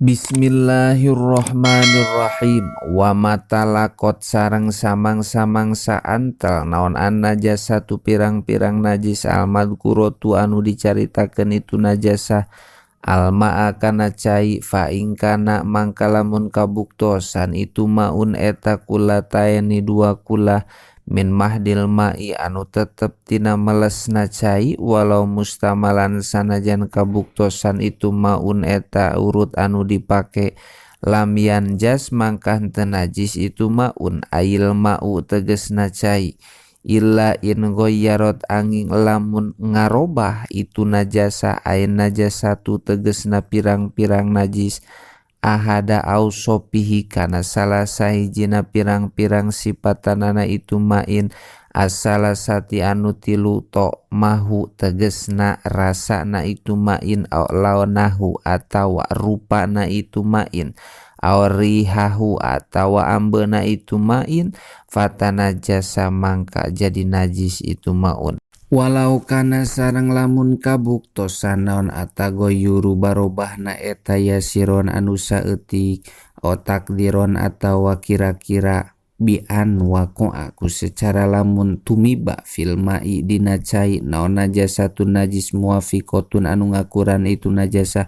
Bismillahirrahmanirrahim. Wa matalakot sareng samang-samangsa antel naon an najasa tu pirang-pirang najis almadkuratu anu dicaritakeun itu najasa alma kana cai fa ingkana mangkalamun kabuktosan itu maun eta kulataeni dua kula min mahdil ma'i anu tetep tina melesna cai walau mustamalan sanajan kabuktosan itu maun eta urut anu dipake lamian jas mangkah teu najis itu maun ail ma'u tegesna cai illa in goyyarot angin lamun ngarobah itu najasa ain najasatu tegesna pirang-pirang najis ahada ausopihi kana salah sahijina pirang-pirang sipatanana itu main asala sati anu tilu to mahu tegesna rasana itu main au laonahu atawa rupana itu main au rihahu atawa ambena itu main fatana jasa mangka jadi najis itu maun. Walau kana sareng lamun kabuktosan naon atagoyuru barobahna eta yasiron anu saeutik otak diron atawa kira-kira bian wako aku secara lamun tumiba fil ma'i dina cai naon najasatun najis muafiqotun anu ngakuran itu najasa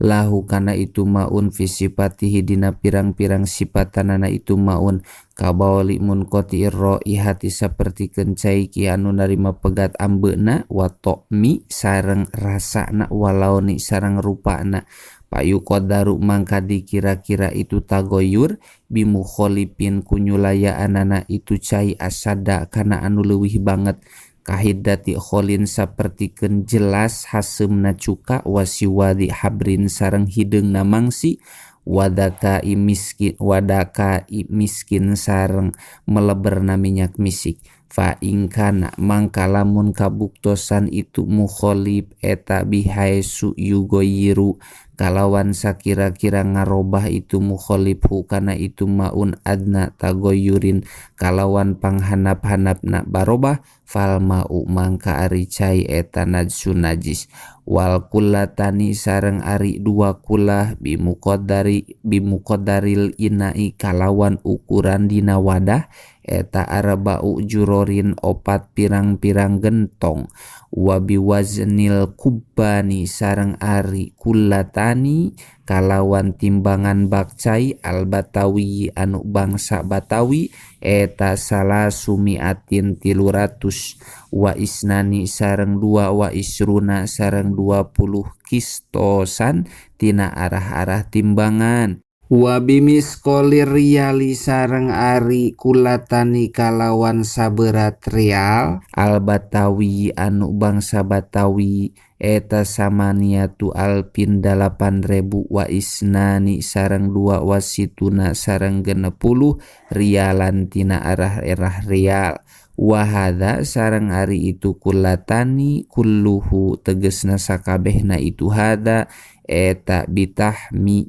lahu kana itu maun fisipatihi dina pirang-pirang sipatanana itu maun kabawali mun qoti irro ihati saperti kencai ki anu narima pegat ambeuna wa mi sareng rasana walau ni sareng rupana payu qadaru mangka dikira-kira itu tagoyur bimukholipin kunyulayaanana itu cai asada kana anu leuwih banget kahidati kholin sapertikeun jelas haseumna cuka wasiwadi habrin sareng hideungna mangsi wadaka miskin sareng meleberna minyak misik fa ingkana mangka lamun kabuktosan itu mukholib eta bihaisu yugoyiru kalawan sakira-kira ngarobah itu mukholibhu kana itu maun adna tagoyurin kalawan panghanap-hanapna barobah fal mau mangka ari cai eta najsun najis wal kullatani sareng ari dua kulah bimuqaddaril inai kalawan ukuran dina wadah eta arba'u jurorin opat pirang-pirang gentong wa biwaznil kubbani sareng ari kullatani kalawan timbangan bakcai al batawi anu bangsa Batawi eta salah sumiatin 300 wa isnani sareng dua wa isruna sareng 20 kistosan tina arah-arah timbangan wa bimiskolir riyali sareng ari kulatani kalawan saberat real al batawi anu bangsa Batawi eta samaniatu alpin 8.000 wa isnani sareng 2 wasituna sareng 60 rialan tina arah-arah real wahada sareng ari itu kulatani kulluhu tegesna sakabehna itu hada eta bitahmi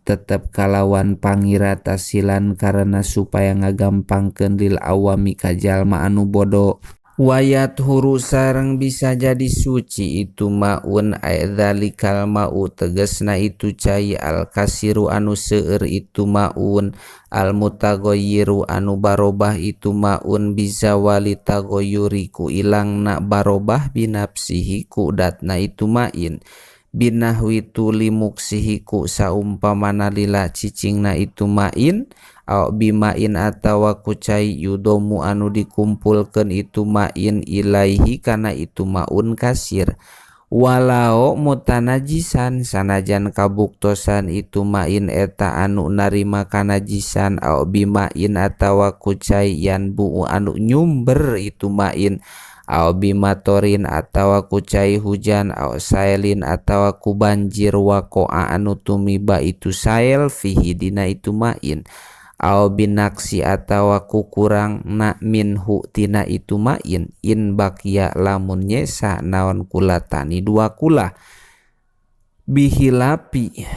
tetap kalawan pangirata silan karena supaya ngagampangkeun lil awami ka jalma anu bodoh wayat huru sareng bisa jadi suci itu maun aidzalikal mau tegesna itu cai al kasiru anu seueur itu maun al mutagoyiru anu barobah itu maun bisa wali tagoyuri ku ilangna barobah binapsihi ku datna itu main binahwi tulimuksihi ku saumpamana lila cicingna itu main au bimain atawa ku cai yudomu anu dikumpulkeun itu main ilaihi kana itu maun kasir walau mutanajisan sanajan kabuktosan itu main eta anu narima kanajisan au bimain atawa ku cai yanbu anu nyumber itu main au bimatorin atawa ku cai hujan au sailin atawa ku banjir waqa'a anu tumiba itu sail fihi dina itu main au binaksi atawa ku kurang na minhu tina itu main in bakia lamun nyesa naon kulatani dua kula bihilapi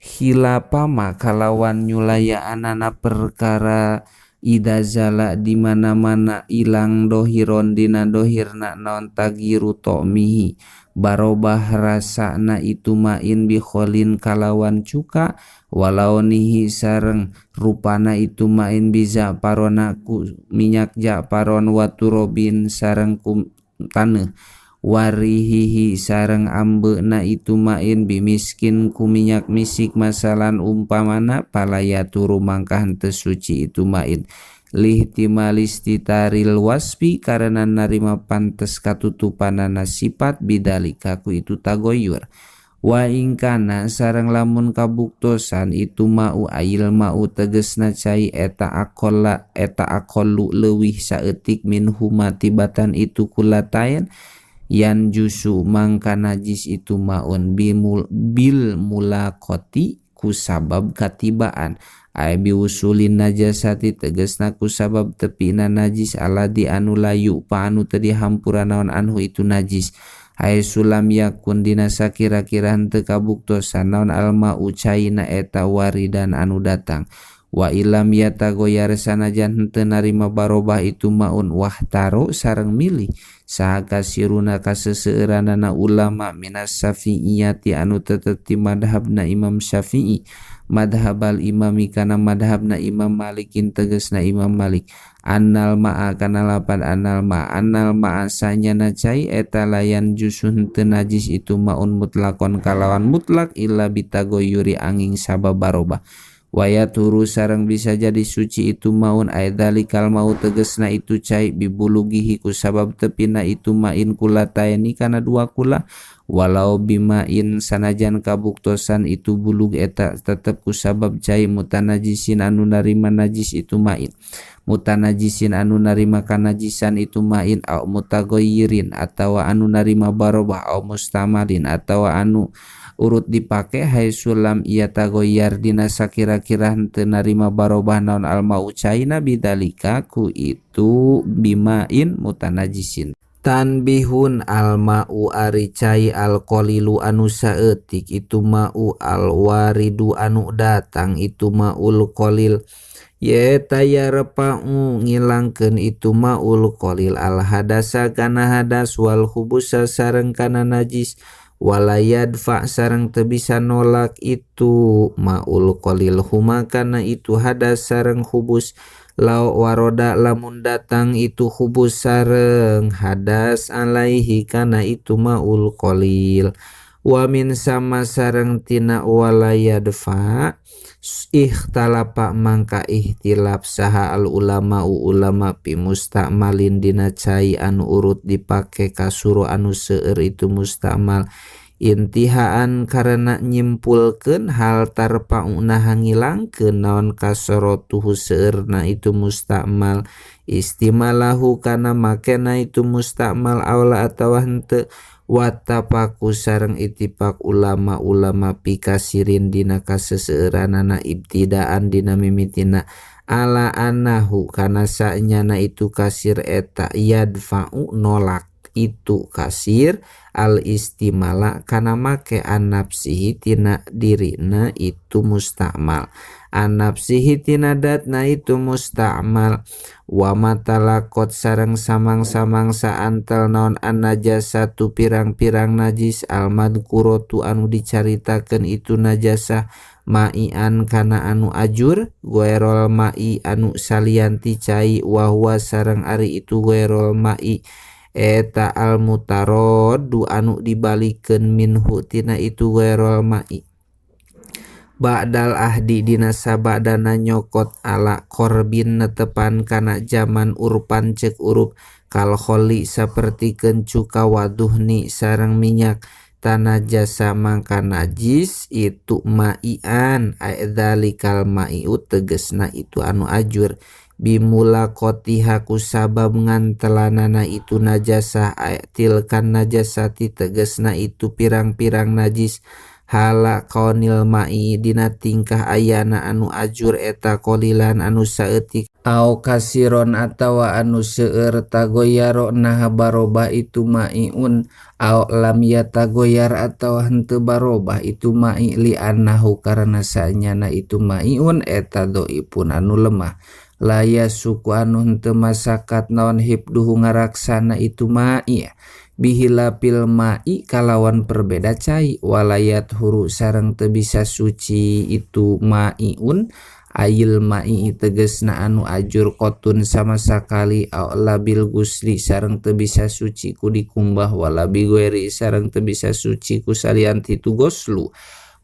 hilapama kalawan nyulayaanana perkara ida zala di mana-mana ilang dohiron dina dohirna non tagiru tomihi barobah rasana itu main bikholin kalawan cuka walaunihi sareng rupana itu main bisa parona ku minyak japaron waturobin sareng ku taneuh warihihi sareng ambeuna itu main bimiskin ku minyak misik masalan umpamana palaya turu mangkah henteu suci itu main lihtimalistitaril waspi karena narima pantes katutupanana sifat bidalika ku itu tagoyur wa ingkana sareng lamun kabuktosan itu mau ail mau tegesna cai eta akollu leuwih saeutik min huma tibatan itu kulatain yan jusu mangka najis itu maun bil mulakoti ku sabab katibaan ay biusulin najasati tegesna ku sabab tepina najis aladi anu layu pa anu tadi hampura naon anhu itu najis ay sulam yakun dina sakira-kira henteu kabuktosan naon alma ucaina eta waridan anu datang wa ilam yatagoyar sanajan henteu narima barobah itu maun wahtaro sareng milih saha kasiruna kaseseueuranana ulama minas syafi'iyati anu tetep madhabna Imam Syafi'i madhabal imami kana madhabna Imam Malikin tegesna Imam Malik annal ma'a kana lapan annal ma'a sanyana cai eta layan jusun teu najis itu maun mutlakon kalawan mutlak illa bitagoyuri angin sabab barobah waya turu sareng bisa jadi suci itu maun aidalikal mau tegesna itu cai bibulugihi ku sabab tepina itu main kulatayani kana dua kula walau bimain sanajan kabuktosan itu bulug eta tetep ku sabab cai mutanajisin anu narima najis itu main mutanajisin anu narima kanajisan itu main au mutagoyirin atawa anu narima barobah au mustamalin atawa anu urut dipake hai sulam iya tagoyar dina sakira-kira henteu narima barobah naon alma ucaina bidalika ku itu bimain mutanajisin tanbihun alma'u ari cai alqalilu anu saeutik itu ma'u alwaridu anu datang itu ma'ul qalil ye tayarpa'u ngilangkeun itu ma'ul qalil al hadasa kana hadas wal hubusa sareng kana najis walayadfa sareng teu bisa nolak itu maul qalil huma kana itu hadas sareng hubus lau waroda lamun datang itu hubus sareng hadas alaihi kana itu maul qalil wa min sama sareng tina walayadfa ikhtalapa mangka ihtilaf saha al ulama pi mustamalin dina cai anu urut dipake kasuro anu seueur itu mustamal intihaan karena nyimpulkeun hal tarpauna ngilangkeun naon kasorotuhu seueurna itu mustamal istimalahu kana makena itu mustamal aula atawa henteu watapaku sareng itipak ulama pikasirin dina kaseseueuranana ibtidaan dina mimitina ala anahu kana sanyana itu kasir eta yadfa'u nolak itu kasir al istimala kana make anapsihi tina dirina itu mustamal anapsihi tina datna itu mustamal wa matalakot sareng samang-samang saantel naon an-najasatu pirang-pirang najis al-madkuratu anu dicaritakeun itu najasah ma'ian kana anu ajur guerol ma'i anu salianti cai wahwa sareng ari itu guerol ma'i eta al-mutarod anu dibalikeun minhu tina itu guerol ma'i ba'dal ahdi dina sabadana nyokot ala korbin netepan kana zaman urpan cek urup kal kholi saperti kencuka waduhni sareng minyak tanah jasa mangka najis itu ma'ian aidzalikal ma'iu tegesna itu anu ajur bimula kotiha ku sabab ngantelanana itu najasa tilkan najasati tegesna itu pirang-pirang najis hala qaunil ma'i dina tingkah ayana anu ajur eta qolilan anu saeutik au kasiron atawa anu seueur tagoyaro nah barobah itu ma'iun au lam yatagoyar atawa henteu barobah itu ma'i li annahu karana sanyana itu ma'iun eta doipun anu lemah laya suku anu henteu masakat naon hibduhu ngaraksana itu ma'i bihila pil ma'i kalawan perbeda cai walayat huru sareng teu bisa suci itu ma'iun ail ma'i tegesna anu ajur kotun sama sakali labil gusli sareng teu bisa suci ku dikumbah walabi gueri sareng teu bisa suci ku salianti tu goslu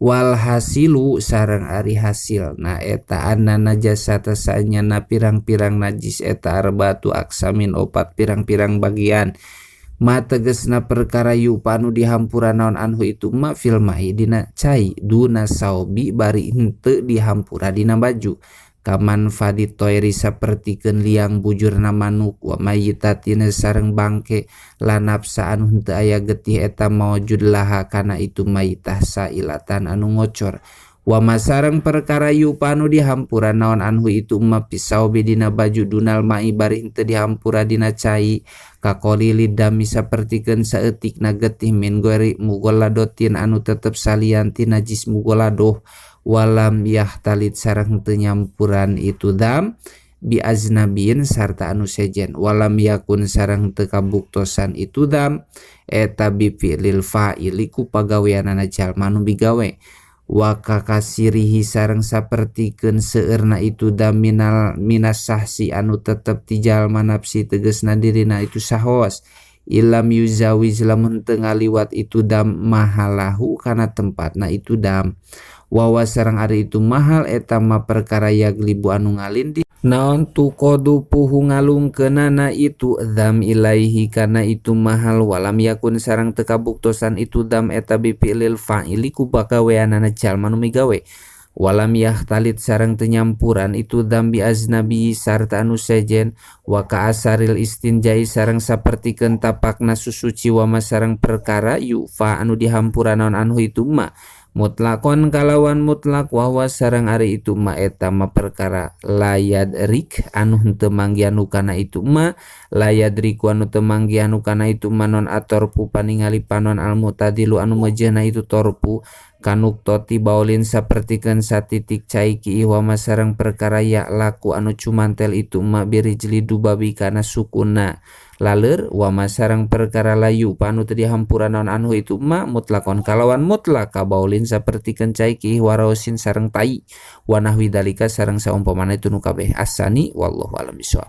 wal hasilu sareng ari hasil na eta anna najasata saenyana pirang-pirang najis eta arbatu aksamin opat pirang-pirang bagian ma tegesna perkara yu panu dihampura naon anhu itu ma fil ma'i dina cai duna saubi bari henteu dihampura dina baju kaman faditoiri sapertikeun liang bujurna manuk wa mayitatina sareng bangke lanapsa anu henteu aya getih eta maujud laha kana itu mayitah sailatan anu ngocor wa masareng perkara yu panu dihampura naon anhu itu ma pisau dina baju dunal ma'i bari henteu dihampura dina cai kakoli lidami sapertikeun saeutikna getih min gori mugoladotin anu tetep salianti najis mugoladoh walam yahtalit sareng teu nyampuran itu dam bi aznabin sarta anu sejen walam yakun sareng teu kabuktosan itu dam eta bi fi'lil fa'ili ku pagaweanana jalma anu bigawe wa kakasirihi sareng sapertikeun seueurna itu dam minas sahsi anu tetep ti jalma nafsi tegesna dirina itu sahos ilam yuzawiz lamun teu ngaliwat itu dam mahalahu kana tempatna itu dam wawa sareng ari itu mahal eta ma perkara yaglibu anu ngalindi naon tu kodu puhu ngalungkeunana itu dam ilaihi kana itu mahal walam yakun sareng teu kabuktosan itu dam eta bipilil fa'ili ku bagaweanana jalma nu migawe walam yahtalit sareng teu nyampuran itu dam bi aznabi sarta anu sejen wa ka asaril istinjai sareng sapertikeun tapakna susuci wa masareng perkara yu fa anu dihampura naon anu itu ma mutlakon kalawan mutlak wawa sareng ari itu ma eta ma perkara layad rik anu henteu manggianu kana itu ma layad rik anu teu manggianu kana itu manon atorpu paningali panon al mutadilu anu mejena itu torpu kanuk toti baulin sapertikeun satitik cai ki wa masareng perkara ya laku anu cumantel itu ma birijli dubabi kana sukuna laleur wa masareng perkara layu panu teu dihampura naon anu itu ma mutlakon kalawan mutlak kabaulin sapertikeun cai ki waraosin sareng tai wa nahwi dalika sareng saumpamana itu nu kabeh asani wallahu a'lam bishawab.